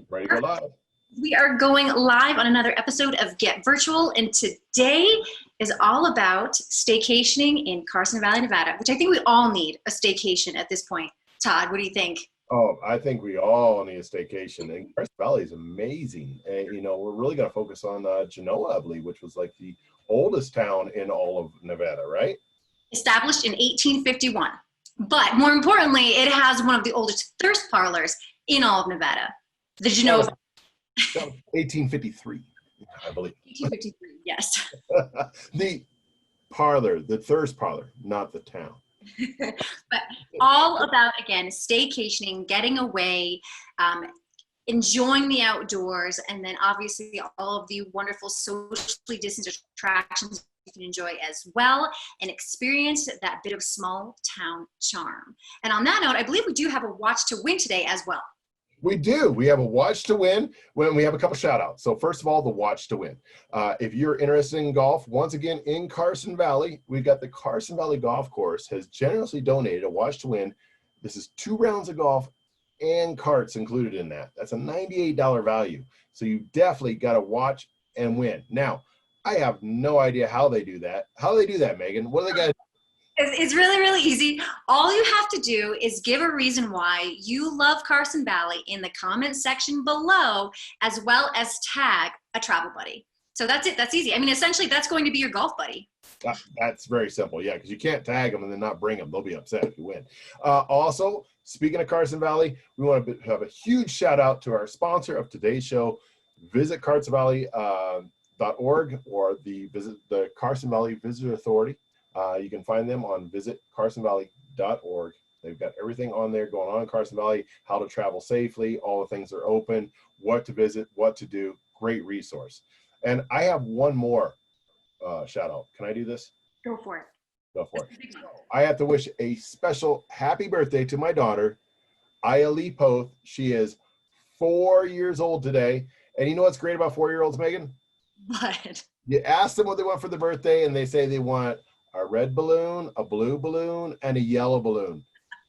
Ready to go live. We are going live on another episode of Get Virtual, and today is all about staycationing in Carson Valley, Nevada, which I think we all need a staycation at this point. Todd, what do you think? Oh, I think we all need a staycation, and Carson Valley is amazing. And, we're really going to focus on Genoa, I believe, which was like the oldest town in all of Nevada, right? Established in 1851. But more importantly, it has one of the oldest thirst parlors in all of Nevada, the Genoa. That was 1853, I believe. 1853, yes. The parlor, the thirst parlor, not the town. But all about, again, staycationing, getting away, enjoying the outdoors, and then obviously all of the wonderful socially distanced attractions you can enjoy as well, and experience that bit of small town charm. And on that note, I believe we do have a watch to win today as well. We do. We have a watch to win when we have a couple shout outs. So first of all, the watch to win. If you're interested in golf, once again, in Carson Valley, we've got the Carson Valley Golf Course has generously donated a watch to win. This is 2 rounds of golf and carts included in that. That's a $98 value. So you definitely got to watch and win. Now, I have no idea how they do that. How do they do that, Megan? What do they got to do? It's really, really easy. All you have to do is give a reason why you love Carson Valley in the comments section below, as well as tag a travel buddy. So that's it. That's easy. I mean, essentially, that's going to be your golf buddy. That's very simple. Yeah, because you can't tag them and then not bring them. They'll be upset if you win. Also, speaking of Carson Valley, we want to have a huge shout out to our sponsor of today's show. Visit CarsonValley.org or visit the Carson Valley Visitor Authority. You can find them on visitcarsonvalley.org. They've got everything on there going on in Carson Valley, how to travel safely, all the things are open, what to visit, what to do. Great resource. And I have one more shout out. Can I do this? Go for it. Go for it. I have to wish a special happy birthday to my daughter, Aya Lee Poth. She is 4 years old today. And you know what's great about 4-year-olds, Megan? What? You ask them what they want for their birthday, and they say they want a red balloon, a blue balloon, and a yellow balloon.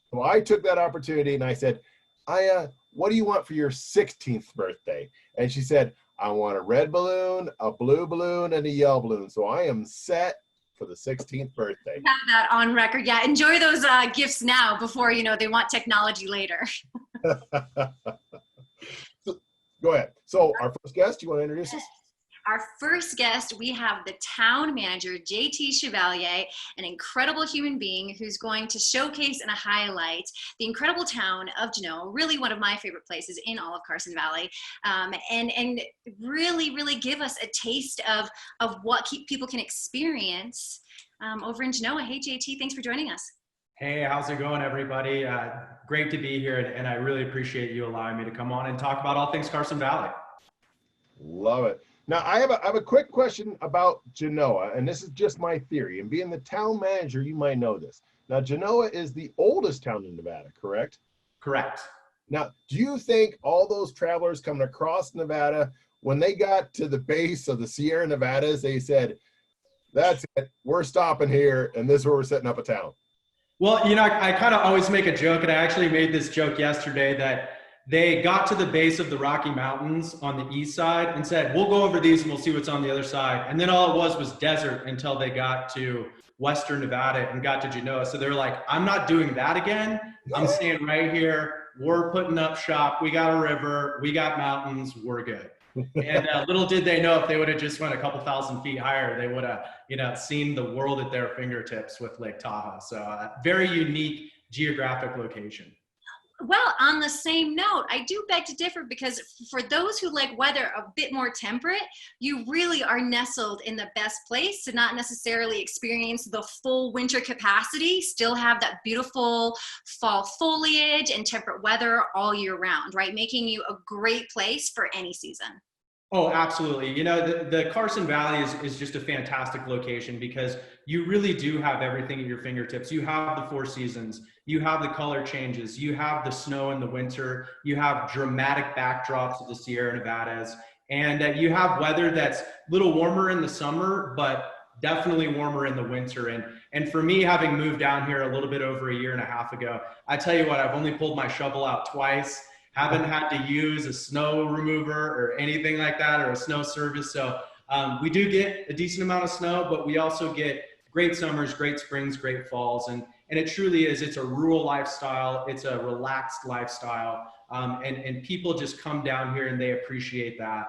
So I took that opportunity and I said, Aya, what do you want for your 16th birthday? And she said, I want a red balloon, a blue balloon, and a yellow balloon. So I am set for the 16th birthday. Have that on record. Yeah, enjoy those gifts now before, they want technology later. So, go ahead. So our first guest, you want to introduce us? Our first guest, we have the town manager, JT Chevalier, an incredible human being who's going to showcase and highlight the incredible town of Genoa, really one of my favorite places in all of Carson Valley, and really, really give us a taste of what people can experience over in Genoa. Hey, JT, thanks for joining us. Hey, how's it going, everybody? Great to be here, and I really appreciate you allowing me to come on and talk about all things Carson Valley. Love it. Now, I have a quick question about Genoa, and this is just my theory. And being the town manager, you might know this. Now, Genoa is the oldest town in Nevada, correct? Correct. Now, do you think all those travelers coming across Nevada, when they got to the base of the Sierra Nevadas, they said, that's it, we're stopping here, and this is where we're setting up a town? Well, I kind of always make a joke, and I actually made this joke yesterday that they got to the base of the Rocky Mountains on the east side and said, we'll go over these and we'll see what's on the other side. And then all it was desert until they got to Western Nevada and got to Genoa. So they're like, I'm not doing that again. I'm staying right here. We're putting up shop. We got a river. We got mountains. We're good. And little did they know if they would have just went a couple thousand feet higher, they would have, seen the world at their fingertips with Lake Tahoe. So very unique geographic location. Well, on the same note, I do beg to differ because for those who like weather a bit more temperate, you really are nestled in the best place to not necessarily experience the full winter capacity, still have that beautiful fall foliage and temperate weather all year round, right? Making you a great place for any season. Oh, absolutely. The Carson Valley is just a fantastic location because you really do have everything at your fingertips. You have the 4 seasons, you have the color changes, you have the snow in the winter, you have dramatic backdrops of the Sierra Nevadas, and you have weather that's a little warmer in the summer, but definitely warmer in the winter. And for me, having moved down here a little bit over a year and a half ago, I tell you what, I've only pulled my shovel out twice. haven't had to use a snow remover or anything like that, or a snow service. So we do get a decent amount of snow, but we also get great summers, great springs, great falls. And it truly is, it's a rural lifestyle. It's a relaxed lifestyle. And people just come down here and they appreciate that.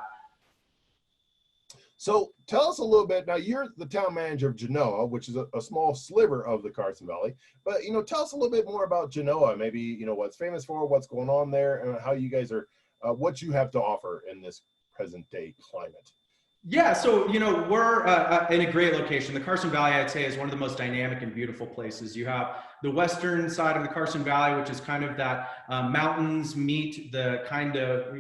So tell us a little bit. Now you're the town manager of Genoa, which is a small sliver of the Carson Valley. But tell us a little bit more about Genoa. Maybe what it's famous for, what's going on there, and how you guys are, what you have to offer in this present day climate. Yeah, so we're in a great location. The Carson Valley, I'd say, is one of the most dynamic and beautiful places. You have the western side of the Carson Valley, which is kind of that mountains meet the kind of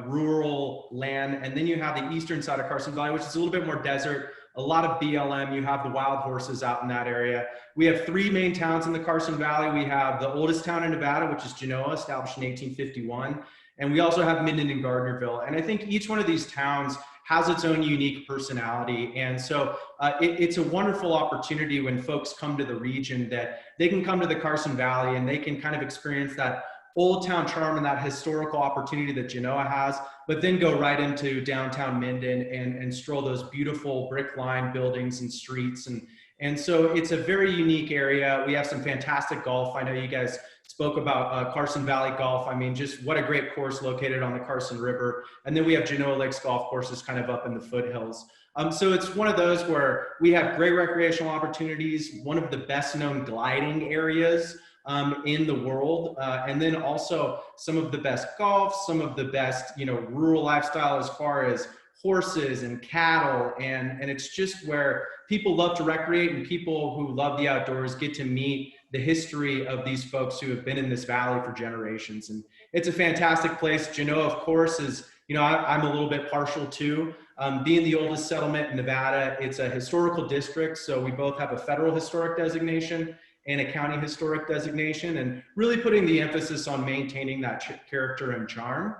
rural land, and then you have the eastern side of Carson Valley, which is a little bit more desert. A lot of BLM. You have the wild horses out in that area. We have three main towns in the Carson Valley. We have the oldest town in Nevada, which is Genoa, established in 1851, and we also have Minden and Gardnerville. And I think each one of these towns has its own unique personality. And so it's a wonderful opportunity when folks come to the region that they can come to the Carson Valley and they can kind of experience that old town charm and that historical opportunity that Genoa has, but then go right into downtown Minden and stroll those beautiful brick lined buildings and streets. And so it's a very unique area. We have some fantastic golf. I know you guys spoke about Carson Valley Golf. I mean, just what a great course located on the Carson River. And then we have Genoa Lakes Golf Courses kind of up in the foothills. So it's one of those where we have great recreational opportunities, one of the best known gliding areas in the world. And then also some of the best golf, some of the best, rural lifestyle as far as horses and cattle. And it's just where people love to recreate, and people who love the outdoors get to meet the history of these folks who have been in this valley for generations. And it's a fantastic place. Genoa, of course, is, I'm a little bit partial to being the oldest settlement in Nevada. It's a historical district. So we both have a federal historic designation and a county historic designation, and really putting the emphasis on maintaining that character and charm.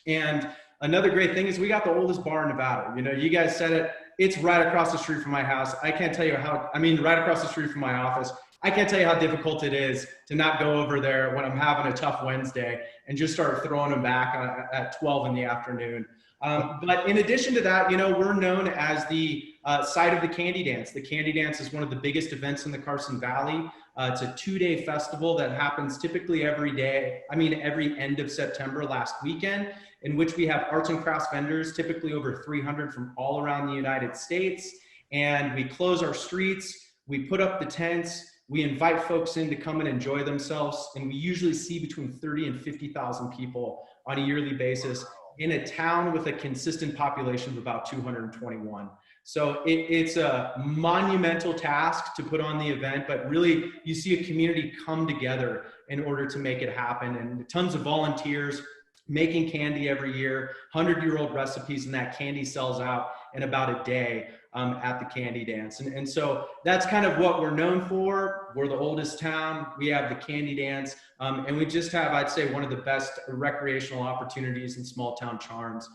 And another great thing is we got the oldest bar in Nevada. You guys said it, it's right across the street from my house. I can't tell you right across the street from my office. I can't tell you how difficult it is to not go over there when I'm having a tough Wednesday and just start throwing them back at 12 in the afternoon. But in addition to that, we're known as the site of the Candy Dance. The Candy Dance is one of the biggest events in the Carson Valley. It's a 2-day festival that happens typically every end of September, last weekend, in which we have arts and crafts vendors, typically over 300 from all around the United States. And we close our streets, we put up the tents, we invite folks in to come and enjoy themselves. And we usually see between 30 and 50,000 people on a yearly basis in a town with a consistent population of about 221. So it's a monumental task to put on the event, but really you see a community come together in order to make it happen, and tons of volunteers making candy every year, 100-year-old recipes, and that candy sells out in about a day at the Candy Dance. And so that's kind of what we're known for. We're the oldest town, we have the Candy Dance, and we just have, I'd say, one of the best recreational opportunities and small town charms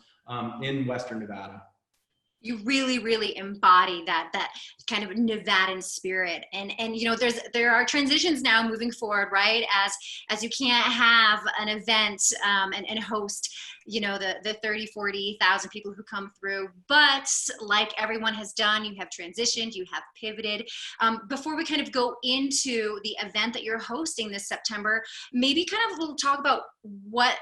in Western Nevada. You really, really embody that kind of Nevadan spirit, and there are transitions now moving forward, right? As you can't have an event and host the 30, 40,000 people who come through, but like everyone has done, you have transitioned, you have pivoted. Before we kind of go into the event that you're hosting this September, maybe kind of we'll talk about what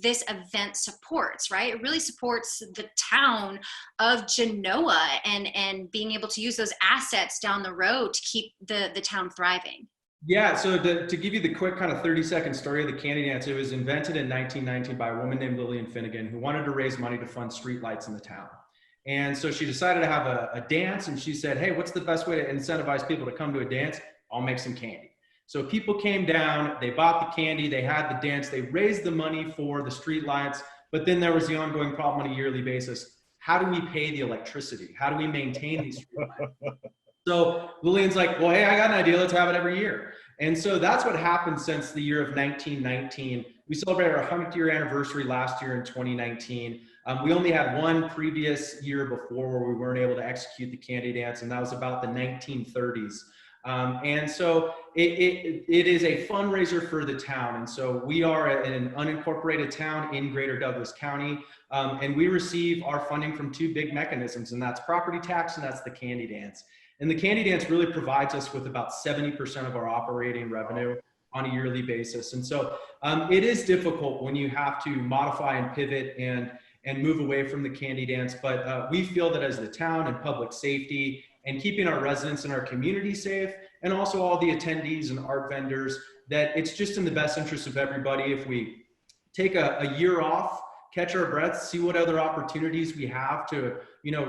this event supports, right? It really supports the town of Genoa and being able to use those assets down the road to keep the town thriving. Yeah, so to give you the quick kind of 30-second story of the Candy Dance, it was invented in 1919 by a woman named Lillian Finnegan, who wanted to raise money to fund streetlights in the town. And so she decided to have a dance, and she said, hey, what's the best way to incentivize people to come to a dance? I'll make some candy. So people came down, they bought the candy, they had the dance, they raised the money for the street lights, but then there was the ongoing problem on a yearly basis. How do we pay the electricity? How do we maintain these street lights? So Lillian's like, well, hey, I got an idea, let's have it every year. And so that's what happened since the year of 1919. We celebrated our 100th year anniversary last year in 2019. We only had one previous year before where we weren't able to execute the Candy Dance, and that was about the 1930s. And so it is a fundraiser for the town. And so we are in an unincorporated town in Greater Douglas County. And we receive our funding from two big mechanisms, and that's property tax and that's the candy dance. And the candy dance really provides us with about 70% of our operating revenue on a yearly basis. And so it is difficult when you have to modify and pivot and move away from the candy dance. But we feel that as the town and public safety and keeping our residents and our community safe, and also all the attendees and art vendors, that it's just in the best interest of everybody if we take a year off, catch our breaths, see what other opportunities we have to,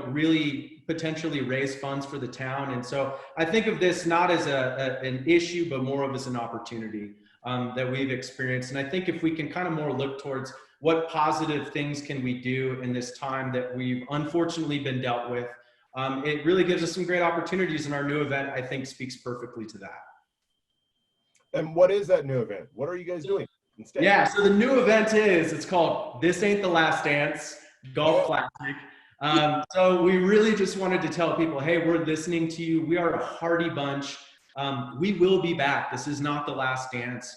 really potentially raise funds for the town. And so I think of this not as an issue, but more of as an opportunity that we've experienced. And I think if we can kind of more look towards what positive things can we do in this time that we've unfortunately been dealt with, it really gives us some great opportunities, and our new event, I think, speaks perfectly to that. And what is that new event? What are you guys doing instead? Yeah, so the new event it's called This Ain't the Last Dance Golf Classic. So we really just wanted to tell people, hey, we're listening to you. We are a hardy bunch. We will be back. This is not the last dance.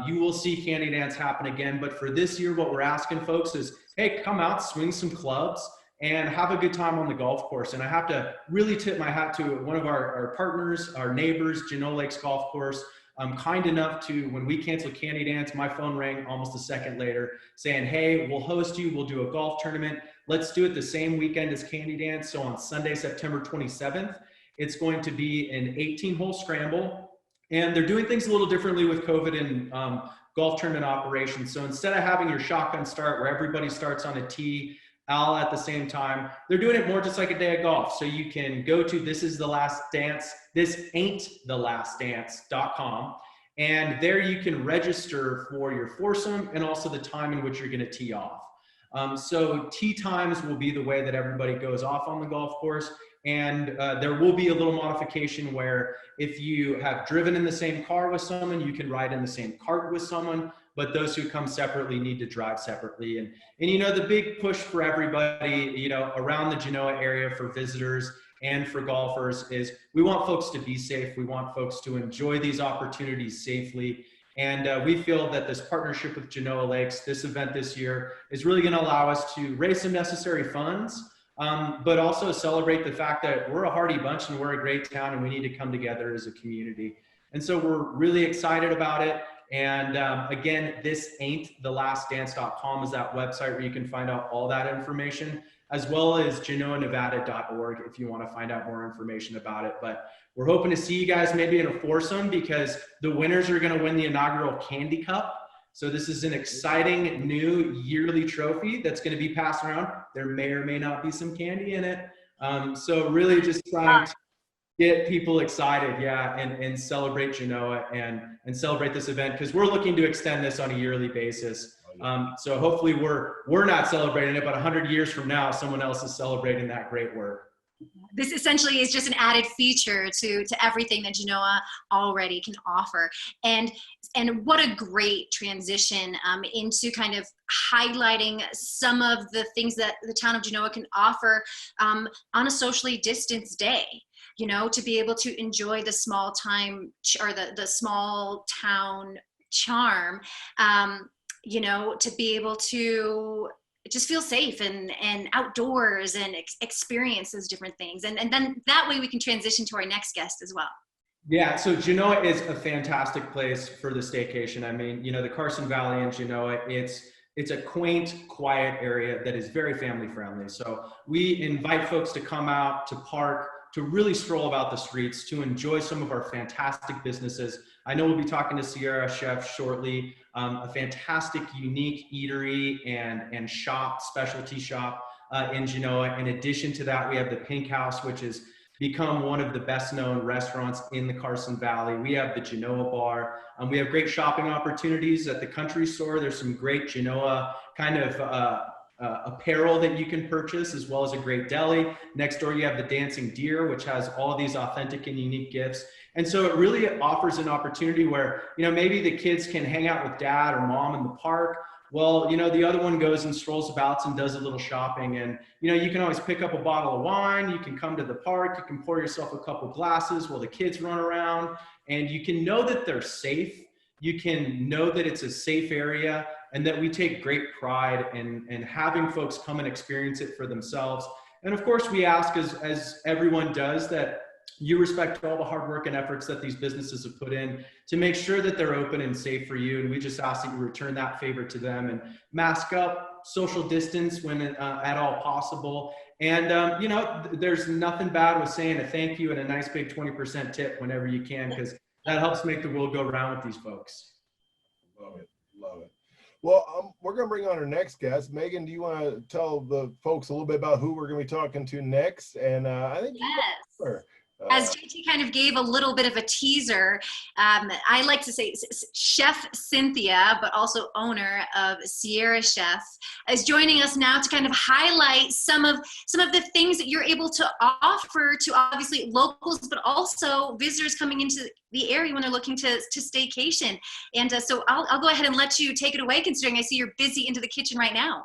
You will see candy dance happen again. But for this year, what we're asking folks is, hey, come out, swing some clubs, and have a good time on the golf course. And I have to really tip my hat to one of our partners, our neighbors, Genoa Lakes Golf Course. I'm kind enough to, when we canceled Candy Dance, my phone rang almost a second later saying, hey, we'll host you, we'll do a golf tournament. Let's do it the same weekend as Candy Dance. So on Sunday, September 27th, it's going to be an 18-hole scramble. And they're doing things a little differently with COVID and golf tournament operations. So instead of having your shotgun start where everybody starts on a tee, all at the same time, they're doing it more just like a day of golf. So you can go to thisain'tthelastdance.com, and there you can register for your foursome and also the time in which you're going to tee off. So tee times will be the way that everybody goes off on the golf course. And there will be a little modification where if you have driven in the same car with someone, you can ride in the same cart with someone, but those who come separately need to drive separately. And the big push for everybody, around the Genoa area for visitors and for golfers is we want folks to be safe. We want folks to enjoy these opportunities safely. And we feel that this partnership with Genoa Lakes, this event this year, is really going to allow us to raise some necessary funds, but also celebrate the fact that we're a hardy bunch and we're a great town and we need to come together as a community. And so we're really excited about it. And again, thisain'tthelastdance.com is that website where you can find out all that information, as well as genoanevada.org if you want to find out more information about it. But we're hoping to see you guys maybe in a foursome, because the winners are going to win the inaugural Candy Cup. So this is an exciting new yearly trophy that's going to be passed around. There may or may not be some candy in it. So really just trying to get people excited, and celebrate Genoa and celebrate this event, because we're looking to extend this on a yearly basis. So hopefully we're not celebrating it, but 100 years from now, someone else is celebrating that great work. This essentially is just an added feature to everything that Genoa already can offer. And what a great transition into kind of highlighting some of the things that the town of Genoa can offer on a socially distanced day. To be able to enjoy the small time or the small town charm, to be able to just feel safe and outdoors and experience those different things. And then that way we can transition to our next guest as well. Yeah, so Genoa is a fantastic place for the staycation. I mean, the Carson Valley in Genoa, it's a quaint, quiet area that is very family friendly. So we invite folks to come out, to park, to really stroll about the streets, to enjoy some of our fantastic businesses. I know we'll be talking to Sierra Chef shortly, a fantastic, unique eatery and shop, specialty shop in Genoa. In addition to that, we have the Pink House, which has become one of the best known restaurants in the Carson Valley. We have the Genoa Bar. We have great shopping opportunities at the Country Store. There's some great Genoa kind of apparel that you can purchase, as well as a great deli. Next door, you have the Dancing Deer, which has all these authentic and unique gifts. And so it really offers an opportunity where, maybe the kids can hang out with dad or mom in the park, Well, the other one goes and strolls about and does a little shopping. And, you can always pick up a bottle of wine. You can come to the park. You can pour yourself a couple glasses while the kids run around. And you can know that they're safe. You can know that it's a safe area, and that we take great pride in having folks come and experience it for themselves. And of course, we ask, as everyone does, that you respect all the hard work and efforts that these businesses have put in to make sure that they're open and safe for you. And we just ask that you return that favor to them and mask up, social distance when at all possible. And, there's nothing bad with saying a thank you and a nice big 20% tip whenever you can, because that helps make the world go round with these folks. Love it. Love it. Well, we're going to bring on our next guest. Megan, do you want to tell the folks a little bit about who we're going to be talking to next? And I think yes. As JT kind of gave a little bit of a teaser, I like to say Chef Cynthia, but also owner of Sierra Chef, is joining us now to kind of highlight some of the things that you're able to offer to obviously locals, but also visitors coming into the area when they're looking to staycation. And so I'll go ahead and let you take it away, considering I see you're busy into the kitchen right now.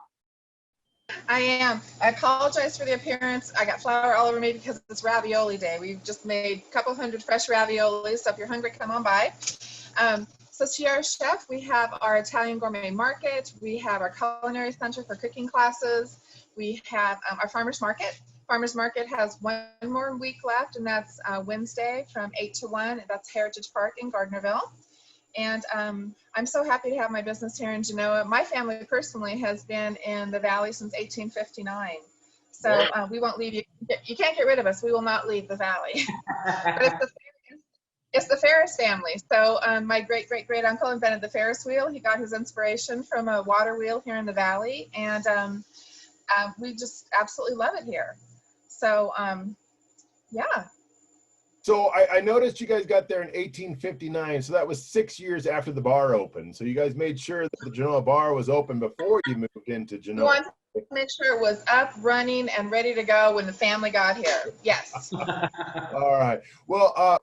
I am. I apologize for the appearance. I got flour all over me because it's ravioli day. We've just made a couple hundred fresh raviolis, so if you're hungry, come on by. So Sierra Chef, we have our Italian gourmet market. We have our culinary center for cooking classes. We have our farmers market. Farmers market has one more week left, and that's Wednesday from 8 to 1. That's Heritage Park in Gardnerville. And I'm so happy to have my business here in Genoa. My family personally has been in the Valley since 1859. So we won't leave you. You can't get rid of us. We will not leave the Valley. But it's the Ferris family. So my great uncle invented the Ferris wheel. He got his inspiration from a water wheel here in the Valley. And we just absolutely love it here. So yeah. So I noticed you guys got there in 1859, so that was 6 years after the bar opened. So you guys made sure that the Genoa bar was open before you moved into Genoa. We wanted to make sure it was up, running, and ready to go when the family got here. Yes. All right. Well,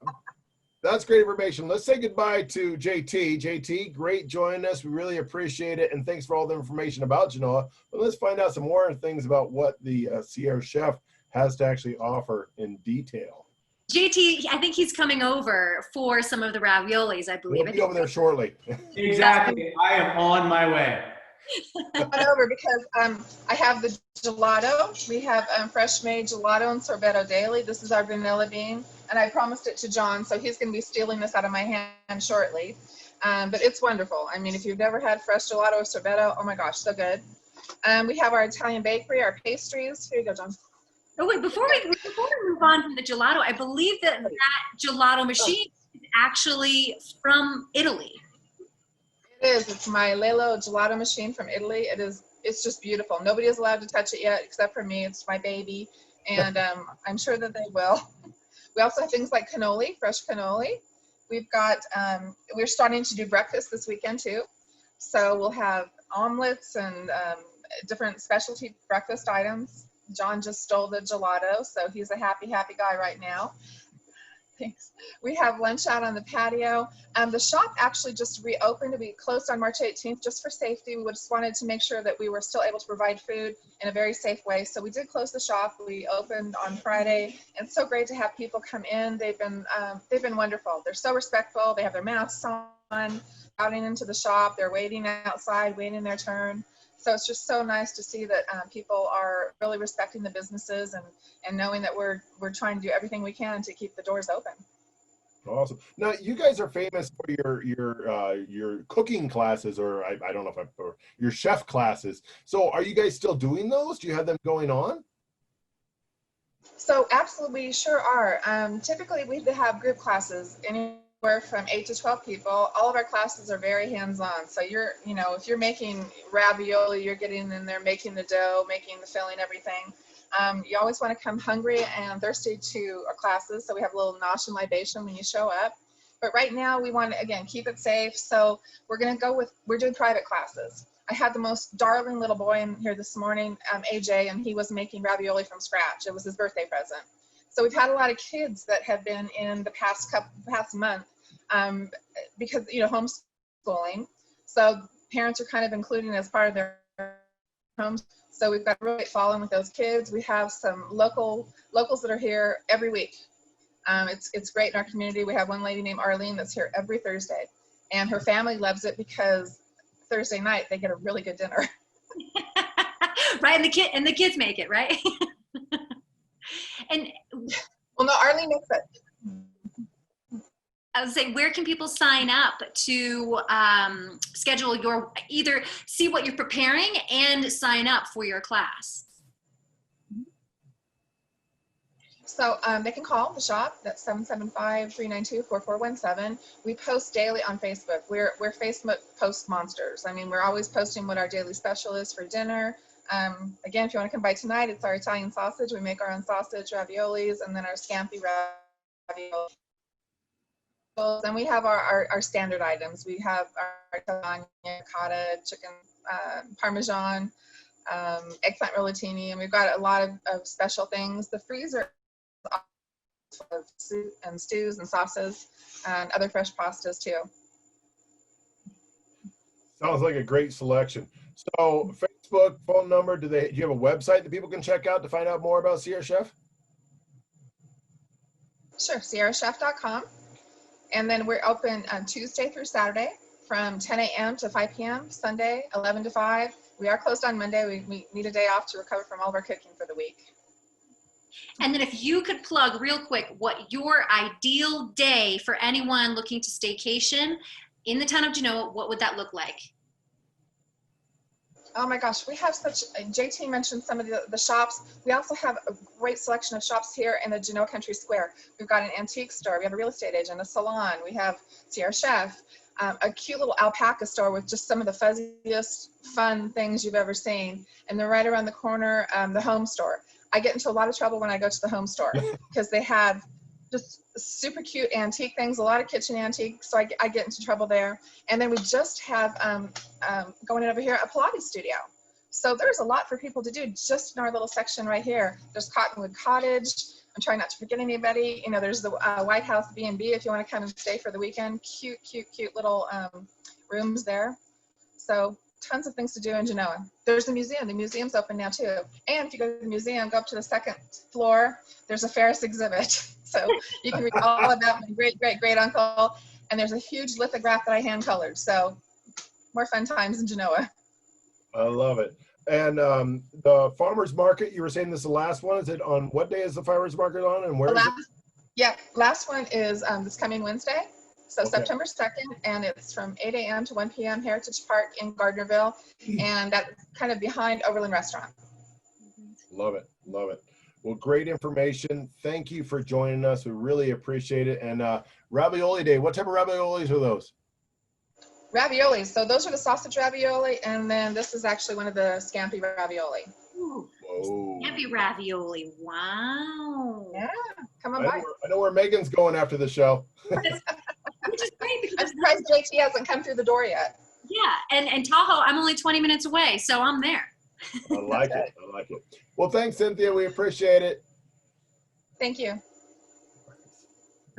that's great information. Let's say goodbye to JT. JT, great joining us. We really appreciate it, and thanks for all the information about Genoa. But let's find out some more things about what the Sierra Chef has to actually offer in detail. JT, I think he's coming over for some of the raviolis, I believe. We'll be over there shortly. Exactly. I am on my way. Come on over because I have the gelato. We have fresh made gelato and sorbetto daily. This is our vanilla bean, and I promised it to John, so he's going to be stealing this out of my hand shortly. But it's wonderful. I mean, if you've never had fresh gelato or sorbetto, oh my gosh, so good. We have our Italian bakery, our pastries. Here you go, John. Oh wait, before we move on from the gelato, I believe that gelato machine is actually from Italy. It is. It's my Lelo gelato machine from Italy. It's just beautiful. Nobody is allowed to touch it yet except for me. It's my baby, and I'm sure that they will. We also have things like cannoli, fresh cannoli. We've got, we're starting to do breakfast this weekend too. So we'll have omelets and different specialty breakfast items. John just stole the gelato, so he's a happy guy right now. Thanks. We have lunch out on the patio. The shop actually just reopened. We closed on March 18th just for safety. We just wanted to make sure that we were still able to provide food in a very safe way. So we did close the shop. We opened on Friday. And it's so great to have people come in. They've been wonderful. They're so respectful. They have their masks on, outing into the shop. They're waiting outside, waiting their turn. So it's just so nice to see that people are really respecting the businesses and knowing that we're trying to do everything we can to keep the doors open. Awesome. Now you guys are famous for your cooking classes, or I don't know or your chef classes. So are you guys still doing those? Do you have them going on? So absolutely, we sure are. Typically we have group classes anywhere from 8 to 12 people. All of our classes are very hands-on. So if you're making ravioli, you're getting in there, making the dough, making the filling, everything. You always want to come hungry and thirsty to our classes. So we have a little nosh and libation when you show up. But right now we want to, again, keep it safe. So we're doing private classes. I had the most darling little boy in here this morning, AJ, and he was making ravioli from scratch. It was his birthday present. So we've had a lot of kids that have been in the past month because, homeschooling. So parents are kind of including as part of their homes. So we've got a really great following with those kids. We have some locals that are here every week. It's great in our community. We have one lady named Arlene that's here every Thursday, and her family loves it because Thursday night they get a really good dinner. Right, and the kids make it, right? And well, no, Arlene makes it. I would say, where can people sign up to schedule your, either see what you're preparing and sign up for your class? So they can call the shop. That's 775-392-4417. We post daily on Facebook. We're Facebook post monsters. I mean, we're always posting what our daily special is for dinner. Again, if you want to come by tonight, it's our Italian sausage. We make our own sausage, raviolis, and then our scampi raviolis. And we have our standard items. We have our lasagna, ricotta, chicken parmesan, eggplant rollatini, and we've got a lot of special things. The freezer of soup and stews and sauces and other fresh pastas too. Sounds like a great selection. So Facebook, phone number, do you have a website that people can check out to find out more about Sierra Chef? Sure, sierrachef.com. And then we're open on Tuesday through Saturday from 10 a.m. to 5 p.m. Sunday 11 to 5. We are closed on Monday. We need a day off to recover from all of our cooking for the week. And then if you could plug real quick what your ideal day for anyone looking to staycation in the town of Genoa, what would that look like? Oh my gosh, we have such, JT mentioned some of the shops. We also have a great selection of shops here in the Genoa Country Square. We've got an antique store, we have a real estate agent, a salon, we have Sierra Chef, a cute little alpaca store with just some of the fuzziest fun things you've ever seen. And then right around the corner, the home store. I get into a lot of trouble when I go to the home store because they have just super cute antique things, a lot of kitchen antiques, so I get into trouble there. And then we just have, going in over here, a Pilates studio. So there's a lot for people to do just in our little section right here. There's Cottonwood Cottage. I'm trying not to forget anybody. You know, there's the White House B&B if you want to come and stay for the weekend. Cute, cute, cute little rooms there. So tons of things to do in Genoa. There's the museum. The museum's open now too. And if you go to the museum, go up to the second floor, there's a Ferris exhibit. So you can read all about my great, great, great uncle. And there's a huge lithograph that I hand colored. So more fun times in Genoa. I love it. And the farmers market, you were saying this is the last one. Is it on, what day is the farmers market on, and where is it? Yeah, last one is this coming Wednesday. So Okay. September 2nd, and it's from 8 a.m. to 1 p.m. Heritage Park in Gardnerville, and that's kind of behind Overland Restaurant. Love it. Love it. Well, great information. Thank you for joining us. We really appreciate it. And ravioli day, what type of raviolis are those? Raviolis. So those are the sausage ravioli, and then this is actually one of the scampi ravioli. Ooh, Whoa. scampi ravioli. Wow. Yeah, come on by. I know where Megan's going after the show. Which is great because I'm surprised JT hasn't come through the door yet. yeah, and Tahoe, I'm only 20 minutes away, so I'm there. I like it. I like it. Well, thanks, Cynthia. We appreciate it. Thank you.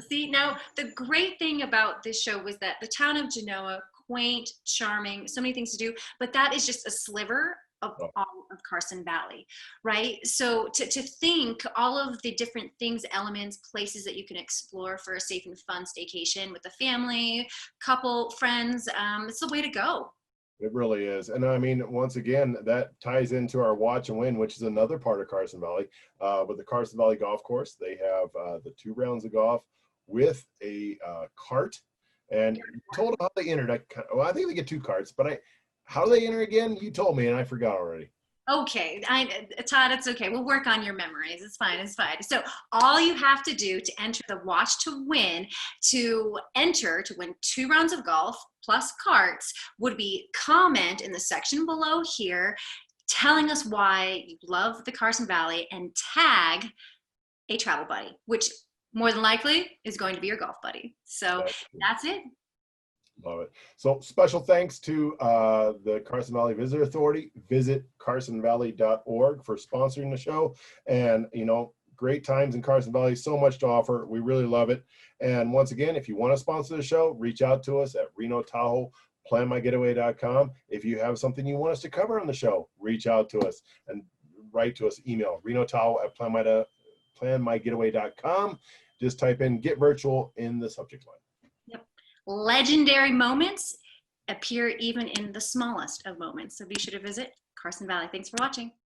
See, now the great thing about this show was that the town of Genoa, quaint, charming, so many things to do, but that is just a sliver of all of Carson Valley, right? So to think all of the different things, elements, places that you can explore for a safe and fun staycation with the family, couple, friends, it's the way to go. It really is. And I mean, once again, that ties into our Watch and Win, which is another part of Carson Valley. With the Carson Valley Golf Course, they have the 2 rounds of golf with a cart. And you told them how they entered. I think they get 2 carts, but how do they enter again? You told me, and I forgot already. Okay, Todd, it's okay. We'll work on your memories. It's fine. It's fine. So all you have to do to enter the Watch to Win, to win 2 rounds of golf plus carts, would be comment in the section below here telling us why you love the Carson Valley and tag a travel buddy, which more than likely is going to be your golf buddy. So that's it. Love it. So special thanks to the Carson Valley Visitor Authority. Visit carsonvalley.org for sponsoring the show. And, you know, great times in Carson Valley, so much to offer. We really love it. And once again, if you want to sponsor the show, reach out to us at Reno Tahoe planmygetaway.com. If you have something you want us to cover on the show, reach out to us and write to us, email renotao@planmygetaway.com. Just type in "get virtual" in the subject line. Yep. Legendary moments appear even in the smallest of moments. So be sure to visit Carson Valley. Thanks for watching.